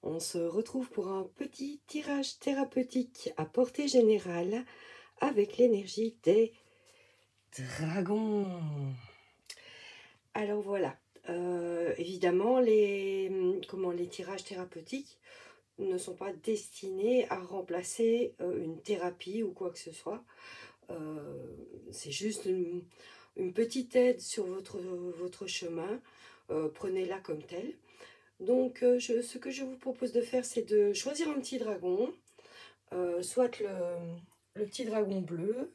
On se retrouve pour un petit tirage thérapeutique à portée générale avec l'énergie des dragons. Alors voilà, évidemment les tirages thérapeutiques ne sont pas destinés à remplacer une thérapie ou quoi que ce soit. C'est juste une petite aide sur votre chemin. Prenez-la comme telle. Donc, ce que je vous propose de faire, c'est de choisir un petit dragon, soit le petit dragon bleu,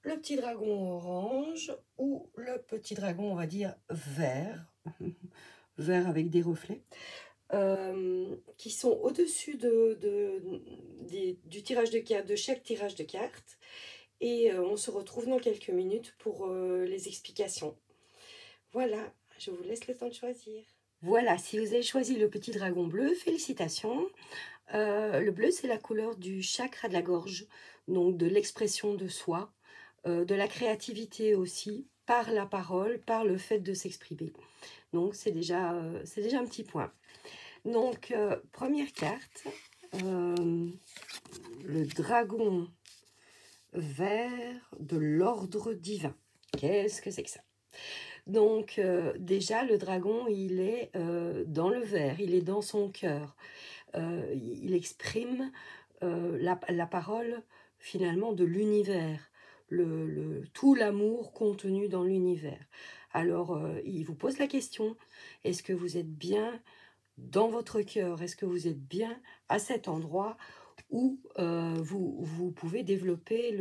le petit dragon orange ou le petit dragon, on va dire, vert, vert avec des reflets, qui sont au-dessus du tirage de cartes, de chaque tirage de cartes. Et on se retrouve dans quelques minutes pour les explications. Voilà, je vous laisse le temps de choisir. Voilà, si vous avez choisi le petit dragon bleu, félicitations. Le bleu, c'est la couleur du chakra de la gorge, donc de l'expression de soi, de la créativité aussi, par la parole, par le fait de s'exprimer. Donc, c'est déjà un petit point. Donc, première carte, le dragon vert de l'ordre divin. Qu'est-ce que c'est que ça? Donc, déjà, le dragon, il est dans le vert, il est dans son cœur. Il exprime la parole, finalement, de l'univers, tout l'amour contenu dans l'univers. Alors, il vous pose la question, est-ce que vous êtes bien dans votre cœur? Est-ce que vous êtes bien à cet endroit où vous pouvez développer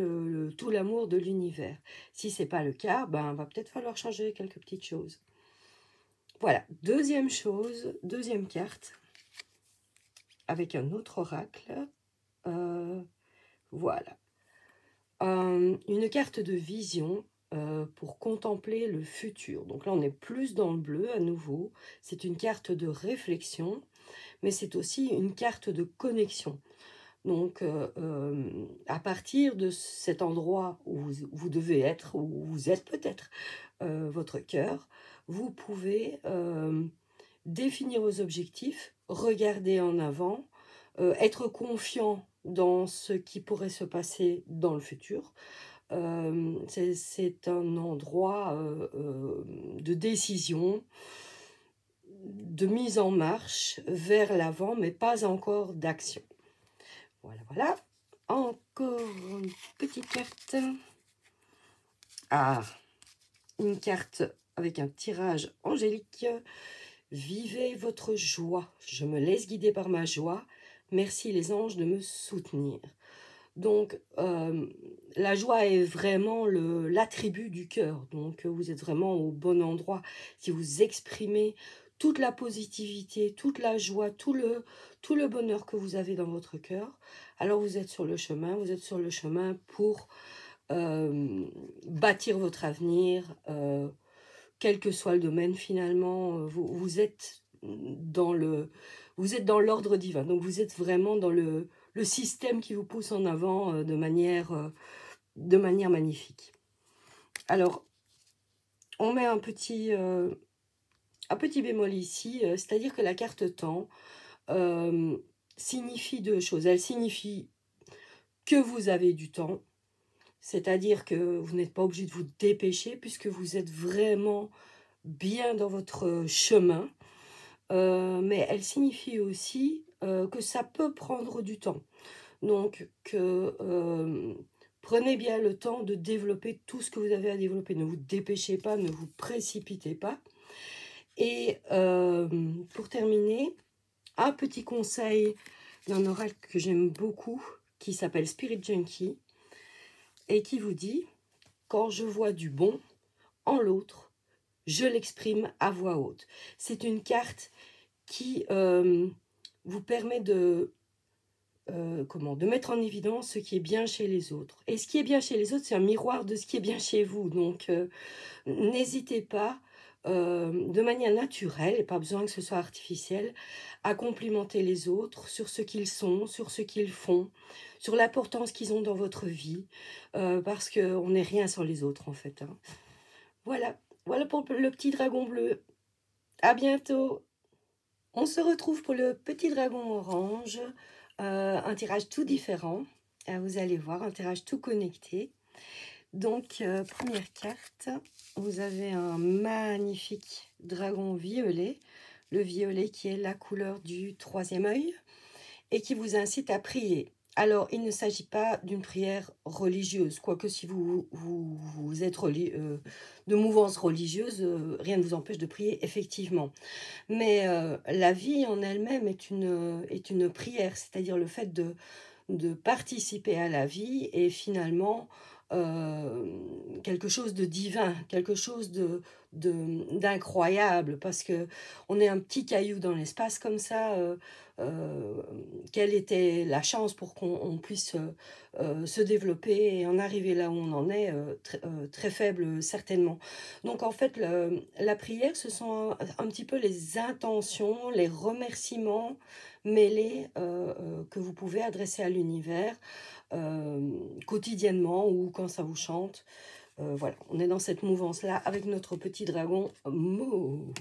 tout l'amour de l'univers? Si ce n'est pas le cas, ben, va peut-être falloir changer quelques petites choses. Voilà, deuxième carte, avec un autre oracle. Voilà. Une carte de vision pour contempler le futur. Donc là, on est plus dans le bleu à nouveau. C'est une carte de réflexion, mais c'est aussi une carte de connexion. Donc, à partir de cet endroit où vous devez être, où vous êtes peut-être, votre cœur, vous pouvez définir vos objectifs, regarder en avant, être confiant dans ce qui pourrait se passer dans le futur. C'est un endroit de décision, de mise en marche vers l'avant, mais pas encore d'action. Voilà, voilà. Encore une petite carte. Ah, une carte avec un tirage angélique. Vivez votre joie. Je me laisse guider par ma joie. Merci les anges de me soutenir. Donc, la joie est vraiment l'attribut du cœur. Donc, vous êtes vraiment au bon endroit. Si vous exprimez toute la positivité, toute la joie, tout le bonheur que vous avez dans votre cœur, alors vous êtes sur le chemin. Vous êtes sur le chemin pour bâtir votre avenir, quel que soit le domaine finalement. Vous êtes dans l'ordre divin. Donc, vous êtes vraiment dans le système qui vous pousse en avant de manière magnifique. Alors, on met un petit bémol ici, c'est-à-dire que la carte temps signifie deux choses. Elle signifie que vous avez du temps, c'est-à-dire que vous n'êtes pas obligé de vous dépêcher puisque vous êtes vraiment bien dans votre chemin. Mais elle signifie aussi que ça peut prendre du temps. Donc, prenez bien le temps de développer tout ce que vous avez à développer. Ne vous dépêchez pas, ne vous précipitez pas. Et pour terminer, un petit conseil d'un oracle que j'aime beaucoup, qui s'appelle Spirit Junkie, et qui vous dit « Quand je vois du bon en l'autre, je l'exprime à voix haute ». C'est une carte qui vous permet de de mettre en évidence ce qui est bien chez les autres. Et ce qui est bien chez les autres, c'est un miroir de ce qui est bien chez vous. Donc, n'hésitez pas, de manière naturelle, et pas besoin que ce soit artificiel, à complimenter les autres sur ce qu'ils sont, sur ce qu'ils font, sur l'importance qu'ils ont dans votre vie, parce qu'on n'est rien sans les autres, en fait, hein. Voilà, voilà pour le petit dragon bleu. À bientôt. On se retrouve pour le petit dragon orange, un tirage tout différent. Vous allez voir, un tirage tout connecté. Donc, première carte, vous avez un magnifique dragon violet. Le violet qui est la couleur du troisième œil et qui vous incite à prier. Alors, il ne s'agit pas d'une prière religieuse, quoique si vous êtes de mouvance religieuse, rien ne vous empêche de prier, effectivement. Mais la vie en elle-même est une prière, c'est-à-dire le fait de participer à la vie et finalement quelque chose de divin, quelque chose d'incroyable, parce que on est un petit caillou dans l'espace comme ça. Quelle était la chance pour qu'on puisse se développer et en arriver là où on en est, très faible certainement. Donc en fait, la prière, ce sont un petit peu les intentions, les remerciements mêlés que vous pouvez adresser à l'univers quotidiennement ou quand ça vous chante. Voilà, on est dans cette mouvance-là avec notre petit dragon mauve.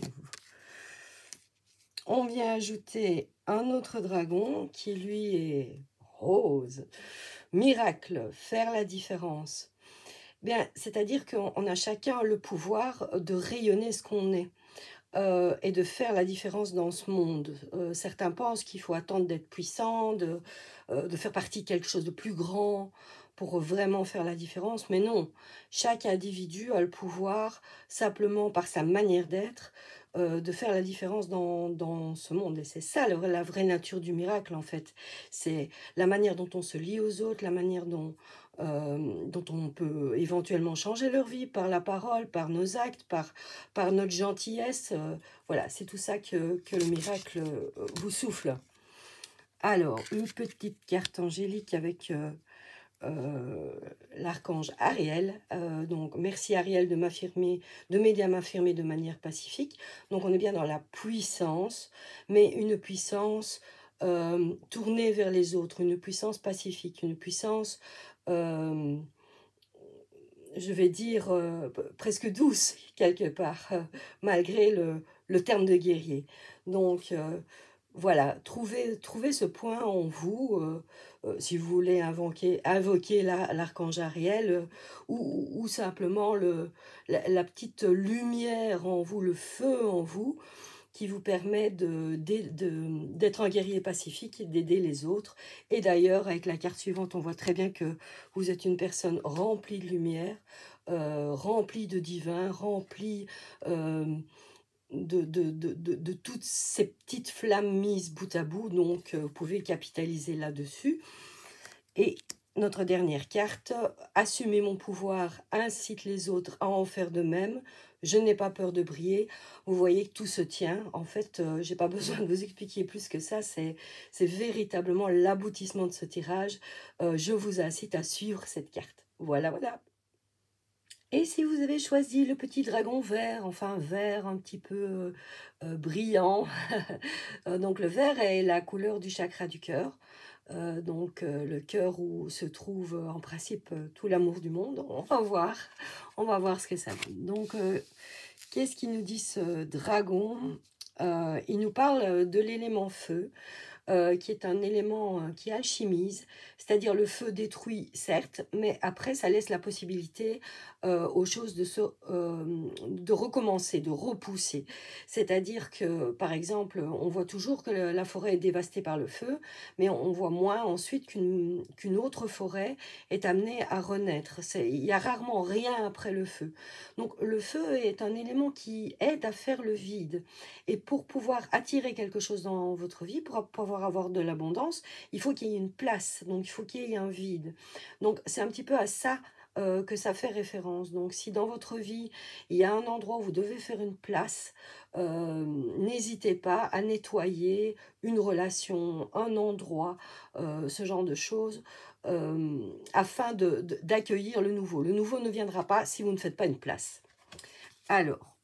On vient ajouter un autre dragon qui lui est rose. Miracle, faire la différence. Bien, c'est-à-dire qu'on a chacun le pouvoir de rayonner ce qu'on est. Et de faire la différence dans ce monde. Certains pensent qu'il faut attendre d'être puissant, de faire partie de quelque chose de plus grand pour vraiment faire la différence. Mais non, chaque individu a le pouvoir, simplement par sa manière d'être, de faire la différence dans ce monde. Et c'est ça la vraie nature du miracle, en fait. C'est la manière dont on se lie aux autres, la manière dont on peut éventuellement changer leur vie par la parole, par nos actes, par notre gentillesse. Voilà, c'est tout ça que le miracle vous souffle. Alors, une petite carte angélique avec l'archange Ariel. Donc, merci Ariel de m'aider à m'affirmer de manière pacifique. Donc, on est bien dans la puissance, mais une puissance tournée vers les autres, une puissance pacifique, une puissance je vais dire, presque douce, quelque part, malgré le terme de guerrier. Donc, voilà, trouvez ce point en vous, si vous voulez invoquer l'archange Ariel, ou simplement la petite lumière en vous, le feu en vous, qui vous permet d'être un guerrier pacifique et d'aider les autres. Et d'ailleurs, avec la carte suivante, on voit très bien que vous êtes une personne remplie de lumière, remplie de divin, remplie de toutes ces petites flammes mises bout à bout. Donc, vous pouvez capitaliser là-dessus. Et notre dernière carte, assumer mon pouvoir, incite les autres à en faire de même. Je n'ai pas peur de briller. Vous voyez que tout se tient. En fait, je n'ai pas besoin de vous expliquer plus que ça. C'est véritablement l'aboutissement de ce tirage. Je vous incite à suivre cette carte. Voilà, voilà. Et si vous avez choisi le petit dragon vert, enfin vert un petit peu brillant, donc le vert est la couleur du chakra du cœur. Donc le cœur où se trouve en principe tout l'amour du monde. On va voir ce que ça donne. Donc qu'est-ce qu'il nous dit ce dragon? Il nous parle de l'élément feu. Qui est un élément qui alchimise, c'est-à-dire le feu détruit, certes, mais après, ça laisse la possibilité aux choses de recommencer, de repousser. C'est-à-dire que, par exemple, on voit toujours que la forêt est dévastée par le feu, mais on voit moins ensuite qu'une autre forêt est amenée à renaître. Il y a rarement rien après le feu. Donc, le feu est un élément qui aide à faire le vide. Et pour pouvoir attirer quelque chose dans votre vie, pour pouvoir avoir de l'abondance, il faut qu'il y ait une place, donc il faut qu'il y ait un vide. Donc c'est un petit peu à ça que ça fait référence. Donc si dans votre vie, il y a un endroit où vous devez faire une place, n'hésitez pas à nettoyer une relation, un endroit, ce genre de choses, afin d'accueillir le nouveau. Le nouveau ne viendra pas si vous ne faites pas une place. Alors,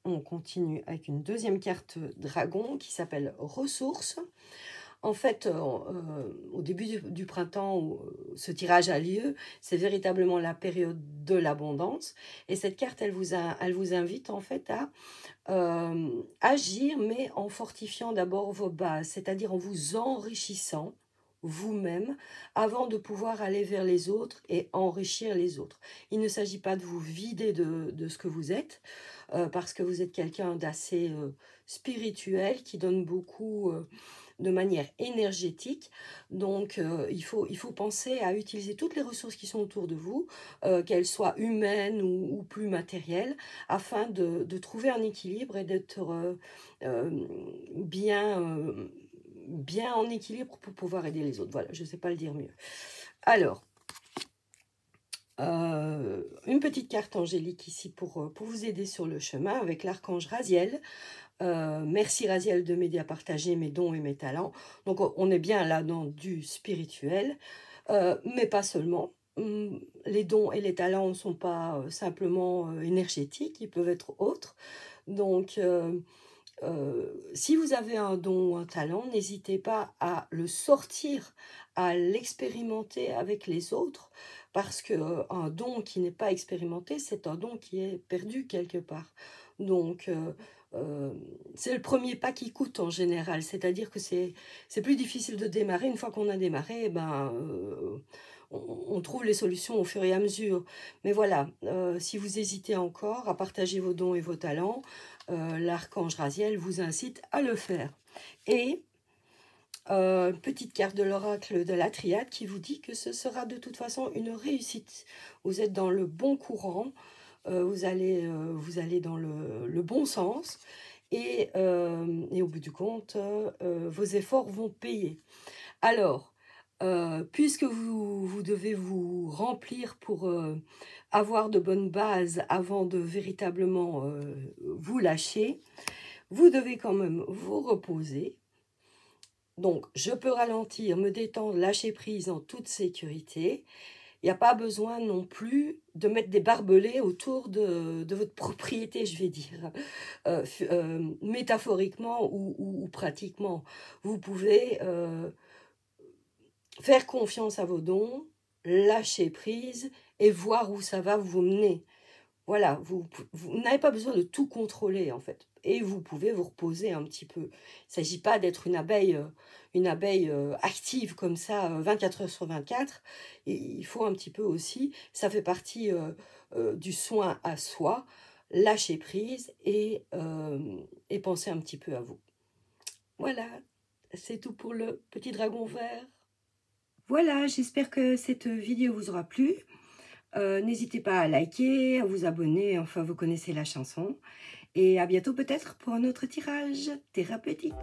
on continue avec une deuxième carte dragon qui s'appelle Ressources. En fait, au début du printemps où ce tirage a lieu, c'est véritablement la période de l'abondance. Et cette carte, elle vous invite en fait à agir, mais en fortifiant d'abord vos bases, c'est-à-dire en vous enrichissant vous-même avant de pouvoir aller vers les autres et enrichir les autres. Il ne s'agit pas de vous vider de ce que vous êtes, parce que vous êtes quelqu'un d'assez spirituel, qui donne beaucoup de manière énergétique. Donc, il faut penser à utiliser toutes les ressources qui sont autour de vous, qu'elles soient humaines ou plus matérielles, afin de trouver un équilibre et d'être bien en équilibre pour pouvoir aider les autres. Voilà, je ne sais pas le dire mieux. Alors, une petite carte angélique ici pour vous aider sur le chemin avec l'archange Raziel. Merci Raziel de m'aider à partager mes dons et mes talents. Donc on est bien là dans du spirituel, mais pas seulement. Les dons et les talents ne sont pas simplement énergétiques, ils peuvent être autres. Donc si vous avez un don ou un talent, n'hésitez pas à le sortir, à l'expérimenter avec les autres, parce qu'un don qui n'est pas expérimenté, c'est un don qui est perdu quelque part. Donc, c'est le premier pas qui coûte en général, c'est-à-dire que c'est plus difficile de démarrer. Une fois qu'on a démarré, on trouve les solutions au fur et à mesure. Mais voilà, si vous hésitez encore à partager vos dons et vos talents, l'archange Raziel vous incite à le faire. Et petite carte de l'oracle de la triade qui vous dit que ce sera de toute façon une réussite. Vous êtes dans le bon courant, vous allez dans le bon sens, et au bout du compte, vos efforts vont payer. Alors, puisque vous devez vous remplir pour avoir de bonnes bases avant de véritablement vous lâcher, vous devez quand même vous reposer. Donc, je peux ralentir, me détendre, lâcher prise en toute sécurité. Il n'y a pas besoin non plus de mettre des barbelés autour de votre propriété, je vais dire, métaphoriquement ou pratiquement. Vous pouvez faire confiance à vos dons, lâcher prise et voir où ça va vous mener. Voilà, vous n'avez pas besoin de tout contrôler en fait. Et vous pouvez vous reposer un petit peu. Il ne s'agit pas d'être une abeille active comme ça 24 heures sur 24. Et il faut un petit peu aussi, ça fait partie du soin à soi, lâcher prise et penser un petit peu à vous. Voilà, c'est tout pour le petit dragon vert. Voilà, j'espère que cette vidéo vous aura plu. N'hésitez pas à liker, à vous abonner, enfin vous connaissez la chanson. Et à bientôt peut-être pour un autre tirage thérapeutique.